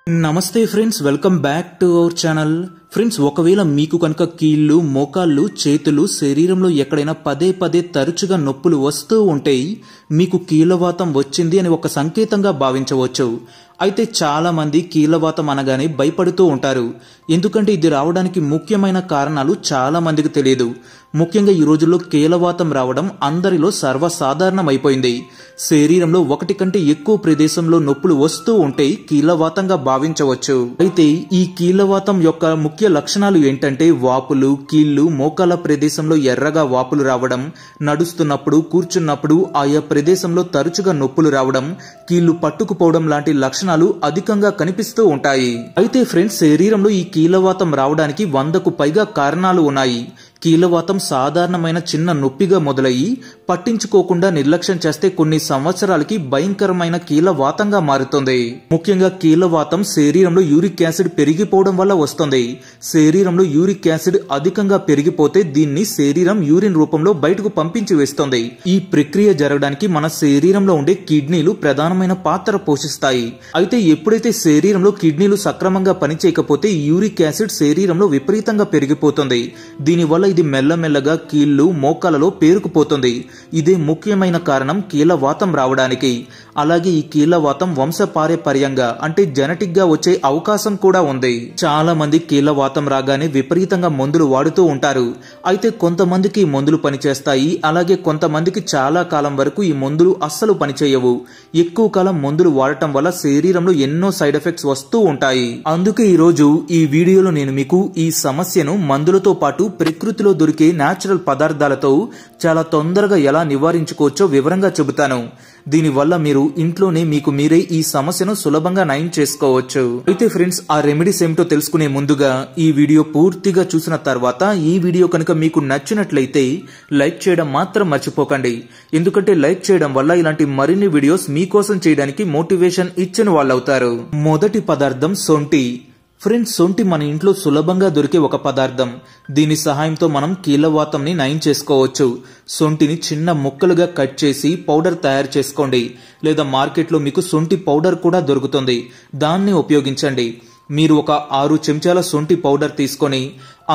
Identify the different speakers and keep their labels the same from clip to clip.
Speaker 1: నమస్తే friends, welcome back to our channel. Friends, ఒకవేళ మీకు కనుక కీళ్లు, మోకాళ్ళు, చేతులు, శరీరంలో ఎక్కడైనా పదే పదే తరచుగా నొప్పులు వస్తూ ఉంటే మీకు కీళ్లవాతం వచ్చింది అని ఒక సంకేతంగా భావించవచ్చు. అయితే చాలా మంది కీళ్లవాతం అనగానే భయపడుతూ ఉంటారు. ఎందుకంటే ఇది రావడానికి ముఖ్యమైన కారణాలు చాలా మందికి తెలియదు. ముఖ్యంగా ఈ రోజుల్లో కీళ్లవాతం రావడం అందరిలో సర్వసాధారణం అయిపోయింది. శరీరంలో ఒకటి కంటే ఎక్కువ ప్రదేశంలో నొప్పులు వస్తూ ఉంటే కీళ్లవాతంగా భావించవచ్చు. అయితే ఈ కీళ్లవాతం యొక్క ముఖ్య లక్షణాలు ఏంటంటే వాపులు, కీళ్లు, మోకాల ప్రదేశంలో ఎర్రగా వాపులు రావడం, నడుస్తున్నప్పుడు, కూర్చున్నప్పుడు ఆయా ప్రదేశంలో తరచుగా నొప్పులు రావడం, కీళ్లు పట్టుకుపోవడం లాంటి లక్షణాలు అధికంగా కనిపిస్తూ ఉంటాయి. అయితే ఫ్రెండ్స్, శరీరంలో ఈ కీళ్లవాతం రావడానికి 100కు పైగా కారణాలు ఉన్నాయి. కీళ్లవాతం సాధారణమైన చిన్న నొప్పిగా మొదలయ్యి పట్టించుకోకుండా నిర్లక్ష్యం చేస్తే కొన్ని సంవత్సరాలకి భయంకరమైన కీళ్లవాతంగా మారుతుంది. ముఖ్యంగా కీళ్లవాతం శరీరంలో యూరిక్ యాసిడ్ పెరిగిపోవడం వల్ల వస్తుంది. శరీరంలో యూరిక్ యాసిడ్ అధికంగా పెరిగిపోతే దీన్ని శరీరం యూరిన్ రూపంలో బయటకు పంపించి వేస్తుంది. ఈ ప్రక్రియ జరగడానికి మన శరీరంలో ఉండే కిడ్నీలు ప్రధానమైన పాత్ర పోషిస్తాయి. అయితే ఎప్పుడైతే శరీరంలో కిడ్నీలు సక్రమంగా పనిచేయకపోతే యూరిక్ యాసిడ్ శరీరంలో విపరీతంగా పెరిగిపోతుంది. దీనివల్ల ఇది మెల్లమెల్లగా కీళ్లు, మోకాలలో పేరుకుపోతుంది. ఇదే ముఖ్యమైన కారణం కీళ్లవాతం రావడానికి. అలాగే ఈ కీళ్లవాతం వంశపారంపర్యంగా అంటే జెనెటిక్ గా వచ్చే అవకాశం కూడా ఉంది. చాలా మంది కీళ్లవాతం రాగానే విపరీతంగా మందులు వాడుతూ ఉంటారు. అయితే కొంతమందికి ఈ మందులు పనిచేస్తాయి. అలాగే కొంతమందికి చాలా కాలం వరకు ఈ మందులు అస్సలు పనిచేయవు. ఎక్కువ కాలం మందులు వాడటం వల్ల శరీరంలో ఎన్నో సైడ్ ఎఫెక్ట్స్ వస్తూ ఉంటాయి. అందుకే ఈ రోజు ఈ వీడియోలో నేను మీకు ఈ సమస్యను మందులతో పాటు ప్రకృతిలో దొరికే నేచురల్ పదార్థాలతో చాలా తొందరగా ఎలా నివారించుకోవచ్చో వివరంగా చెబుతాను. దీనివల్ల మీరు ఇంట్లోనే మీకు మీరే ఈ సమస్యను సులభంగా నయం చేసుకోవచ్చు. అయితే ఫ్రెండ్స్, ఆ రెమెడీస్ ఏమిటో తెలుసుకునే ముందుగా ఈ వీడియో పూర్తిగా చూసిన తర్వాత ఈ వీడియో కనుక మీకు నచ్చినట్లయితే లైక్ చేయడం మాత్రం మర్చిపోకండి. ఎందుకంటే లైక్ చేయడం వల్ల ఇలాంటి మరిన్ని వీడియోస్ మీకోసం చేయడానికి మోటివేషన్ ఇచ్చిన వాళ్ళవుతారు. మొదటి పదార్థం సొంటి. ఫ్రెండ్స్, సొంటి మన ఇంట్లో సులభంగా దొరికే ఒక పదార్థం. దీని సహాయంతో మనం కీళ్లవాతంని నయం చేసుకోవచ్చు. సొంటిని చిన్న ముక్కలుగా కట్ చేసి పౌడర్ తయారు చేసుకోండి. లేదా మార్కెట్లో మీకు సొంటి పౌడర్ కూడా దొరుకుతుంది. దాన్ని ఉపయోగించండి. మీరు ఒక 6 చెంచాల సొంటి పౌడర్ తీసుకొని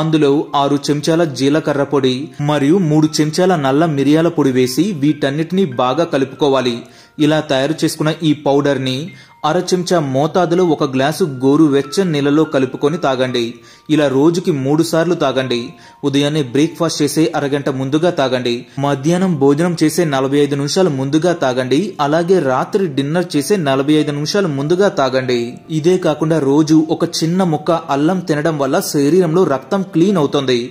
Speaker 1: అందులో 6 చెంచాల జీలకర్ర పొడి మరియు 3 చెంచాల నల్ల మిరియాల పొడి వేసి వీటన్నిటిని బాగా కలుపుకోవాలి. ఇలా తయారు చేసుకున్న ఈ పౌడర్ ని 1/2 చెంచా మోతాదులో 1 గ్లాసు గోరువెచ్చని నీళ్ళలో కలుపుకొని తాగండి. ఇలా రోజుకి 3 సార్లు తాగండి. ఉదయాన్నే బ్రేక్ఫాస్ట్ చేసే అరగంట ముందుగా తాగండి. మధ్యాహ్నం భోజనం చేసే 45 నిమిషాలు ముందుగా తాగండి. అలాగే రాత్రి డిన్నర్ చేసే 45 నిమిషాలు ముందుగా తాగండి. ఇదే కాకుండా రోజు ఒక చిన్న ముక్క అల్లం తినడం వల్ల శరీరంలో రక్తం క్లీన్ అవుతుంది.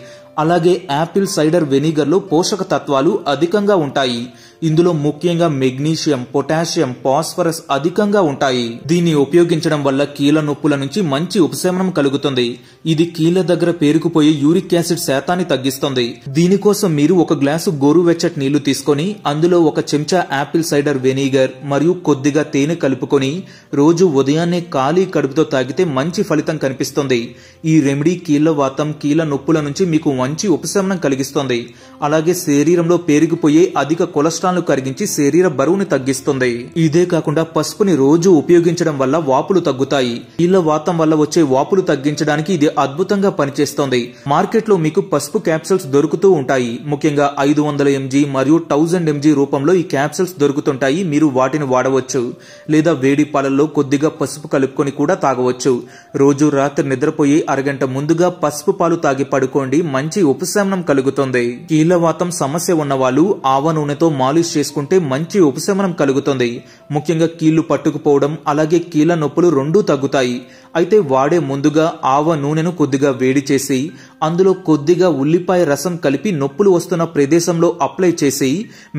Speaker 1: అలాగే యాపిల్ సైడర్ వెనిగర్ లో పోషక తత్వాలు అధికంగా ఉంటాయి. ఇందులో ముఖ్యంగా మెగ్నీషియం, పొటాషియం, ఫాస్ఫరస్ అధికంగా ఉంటాయి. దీన్ని ఉపయోగించడం వల్ల కీళ్ల నొప్పుల నుంచి మంచి ఉపశమనం కలుగుతుంది. ఇది కీళ్ల దగ్గర పేరుకుపోయే యూరిక్ యాసిడ్ శాతాన్ని తగ్గిస్తుంది. దీనికోసం మీరు 1 గ్లాసు గోరువెచ్చటి నీళ్లు తీసుకొని అందులో 1 చెంచా యాపిల్ సైడర్ వెనిగర్ మరియు కొద్దిగా తేనె కలుపుకొని రోజు ఉదయాన్నే ఖాళీ కడుపుతో తాగితే మంచి ఫలితం కనిపిస్తుంది. ఈ రెమెడీ కీళ్లవాతం, కీళ్ల నొప్పుల నుంచి మీకు మంచి ఉపశమనం కలిగిస్తుంది. అలాగే శరీరంలో పేరుకుపోయే అధిక కొలెస్ట్రాల్ కరిగించి శరీర బరువుని తగ్గిస్తుంది. ఇదే కాకుండా పసుపుని రోజు ఉపయోగించడం వల్ల వాపులు తగ్గుతాయి. కీళ్లవాతం వల్ల వచ్చే వాపులు తగ్గించడానికి ఇది అద్భుతంగా పనిచేస్తుంది. మార్కెట్ లో మీకు పసుపు క్యాప్సూల్స్ దొరుకుతూ ఉంటాయి. ముఖ్యంగా 500 mg మరియు 1000 mg రూపంలో ఈ క్యాప్సూల్స్ దొరుకుతుంటాయి. మీరు వాటిని వాడవచ్చు. లేదా వేడి పాలల్లో కొద్దిగా పసుపు కలుపుకొని కూడా తాగవచ్చు. రోజు రాత్రి నిద్రపోయే అరగంట ముందుగా పసుపు పాలు తాగి పడుకోండి. మంచి ఉపశమనం కలుగుతుంది. కీళ్లవాతం సమస్య ఉన్న వాళ్ళు ఆవ నూనెతో మాలిష్ చేసుకుంటే మంచి ఉపశమనం కలుగుతుంది. ముఖ్యంగా కీళ్లు పట్టుకుపోవడం అలాగే కీళ్ల నొప్పులు రెండూ తగ్గుతాయి. అయితే వాడే ముందుగా ఆవ నూనెను కొద్దిగా వేడి చేసి అందులో కొద్దిగా ఉల్లిపాయ రసం కలిపి నొప్పులు వస్తున్న ప్రదేశంలో అప్లై చేసి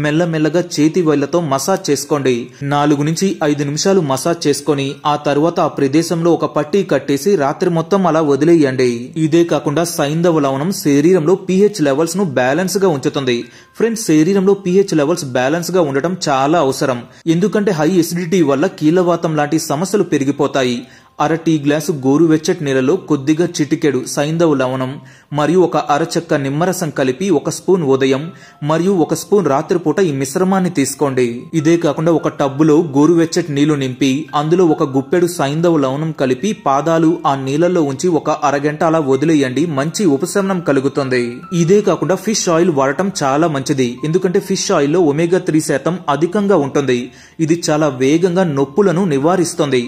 Speaker 1: మెల్లమెల్లగా చేతి వేళ్లతో మసాజ్ చేసుకోండి. 4 నుంచి 5 నిమిషాలు మసాజ్ చేసుకొని ఆ తర్వాత ఆ ప్రదేశంలో ఒక పట్టీ కట్టేసి రాత్రి మొత్తం అలా వదిలేయండి. ఇదే కాకుండా సైంధవ లవణం శరీరంలో pH లెవెల్స్ ను బ్యాలెన్స్ గా ఉంచుతుంది. ఫ్రెండ్స్, శరీరంలో pH లెవెల్స్ బ్యాలెన్స్ గా ఉండటం చాలా అవసరం. ఎందుకంటే హై ఎసిడిటీ వల్ల కీళ్లవాతం లాంటి సమస్యలు పెరిగిపోతాయి. అర టీ గ్లాసు గోరువెచ్చటి నీళ్ళలో కొద్దిగా చిటికెడు సైంధవ లవణం మరియు ఒక అరచెక్క నిమ్మరసం కలిపి 1 స్పూన్ ఉదయం మరియు 1 స్పూన్ రాత్రిపూట ఈ మిశ్రమాన్ని తీసుకోండి. ఇదే కాకుండా ఒక టబ్బులో గోరువెచ్చటి నీళ్లు నింపి అందులో 1 గుప్పెడు సైంధవ లవణం కలిపి పాదాలు ఆ నీళ్లలో ఉంచి 1 అరగంట అలా వదిలేయండి. మంచి ఉపశమనం కలుగుతుంది. ఇదే కాకుండా ఫిష్ ఆయిల్ వాడటం చాలా మంచిది. ఎందుకంటే ఫిష్ ఆయిల్ లో ఒమేగా 3% అధికంగా ఉంటుంది. ఇది చాలా వేగంగా నొప్పులను నివారిస్తుంది.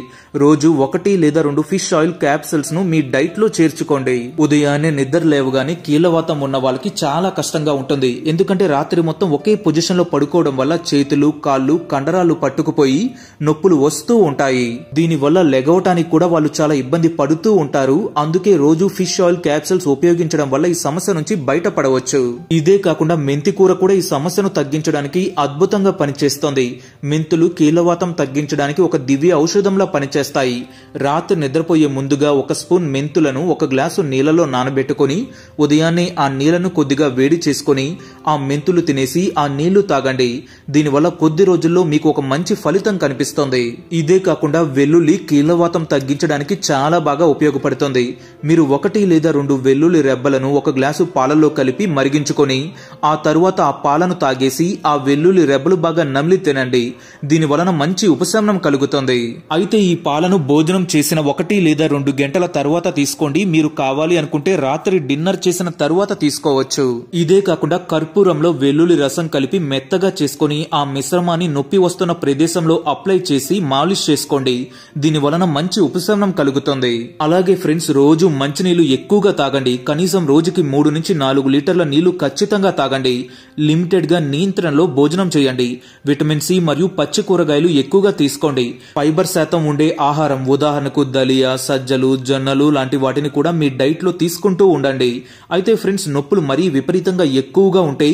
Speaker 1: రోజు 1 లేదా 2 ఫిష్ ఆయిల్ క్యాప్సూల్స్ ను మీ డైట్ లో చేర్చుకోండి. ఉదయాన్నే నిద్ర లేవగానే కీళ్లవాతం ఉన్న వాళ్ళకి చాలా కష్టంగా ఉంటుంది. ఎందుకంటే రాత్రి మొత్తం ఒకే పొజిషన్ లో పడుకోవడం వల్ల చేతులు, కాళ్ళు, కండరాలు పట్టుకుపోయి నొప్పులు వస్తూ ఉంటాయి. దీని వల్ల లెగవటానికి కూడా వాళ్ళు చాలా ఇబ్బంది పడుతూ ఉంటారు. అందుకే రోజు ఫిష్ ఆయిల్ క్యాప్సూల్స్ ఉపయోగించడం వల్ల ఈ సమస్య నుంచి బయటపడవచ్చు. ఇదే కాకుండా మెంతి కూర కూడా ఈ సమస్యను తగ్గించడానికి అద్భుతంగా పనిచేస్తుంది. మెంతులు కీళ్లవాతం తగ్గించడానికి ఒక దివ్య ఔషధంలా పనిచేస్తాయి. రాత్రి నిద్రపోయే ముందుగా 1 స్పూన్ మెంతులను 1 గ్లాసు నీళ్లలో నానబెట్టుకుని ఉదయాన్నే ఆ నీళ్లను కొద్దిగా వేడి చేసుకుని ఆ మెంతులు తినేసి ఆ నీళ్లు తాగండి. దీనివల్ల కొద్ది రోజుల్లో మీకు ఒక మంచి ఫలితం కనిపిస్తుంది. ఇదే కాకుండా వెల్లుల్లి కీళ్లవాతం తగ్గించడానికి చాలా బాగా ఉపయోగపడుతుంది. మీరు 1 లేదా 2 వెల్లుల్లి రెబ్బలను 1 గ్లాసు పాలలో కలిపి మరిగించుకొని ఆ తరువాత ఆ పాలను తాగేసి ఆ వెల్లుల్లి రెబ్బలు బాగా నమిలి తినండి. దీని వలన మంచి ఉపశమనం కలుగుతుంది. అయితే ఈ పాలను భోజనం చేసిన 1 లేదా 2 గంటల తరువాత తీసుకోండి. మీరు కావాలి అనుకుంటే రాత్రి డిన్నర్ చేసిన తరువాత తీసుకోవచ్చు. ఇదే కాకుండా కర్పూరంలో వెల్లుల్లి రసం కలిపి మెత్తగా చేసుకుని ఆ మిశ్రమాన్ని నొప్పి వస్తున్న ప్రదేశంలో అప్లై చేసి మాలిష్ చేసుకోండి. దీని వలన మంచి ఉపశమనం కలుగుతుంది. అలాగే ఫ్రెండ్స్, రోజు మంచినీళ్లు ఎక్కువగా తాగండి. కనీసం రోజుకి 3 నుంచి 4 లీటర్ల నీళ్లు ఖచ్చితంగా తాగండి. లిమిటెడ్ గా నియంత్రణలో భోజనం చేయండి. విటమిన్ సి మరియు పచ్చి కూరగాయలు ఎక్కువగా తీసుకోండి. ఫైబర్ శాతం ఉండే ఆహారం, ఉదాహరణకు దలియా, సజ్జలు, జొన్నలు లాంటి వాటిని కూడా మీ డైట్ లో తీసుకుంటూ ఉండండి. అయితే ఫ్రెండ్స్, నొప్పులు మరీ విపరీతంగా ఎక్కువగా ఉంటే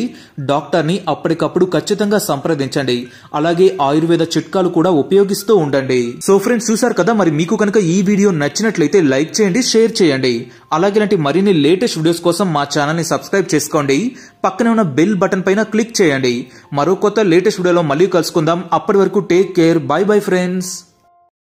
Speaker 1: డాక్టర్ ని అప్పటికప్పుడు ఖచ్చితంగా సంప్రదించండి. అలాగే ఆయుర్వేద చిట్కాలు కూడా ఉపయోగిస్తూ ఉండండి. సో ఫ్రెండ్స్, చూసారు కదా, మరి మీకు కనుక ఈ వీడియో నచ్చినట్లయితే లైక్ చేయండి, షేర్ చేయండి. అలాగే ఇలాంటి మరిన్ని లేటెస్ట్ వీడియోస్ కోసం మా ఛానల్ ని సబ్స్క్రైబ్ చేసుకోండి. పక్కనే ఉన్న బెల్ బటన్ పైన క్లిక్ చేయండి. మరో కొత్త లేటెస్ట్ వీడియోలో మళ్ళీ కలుసుకుందాం. అప్పటి వరకు take care. By bye friends.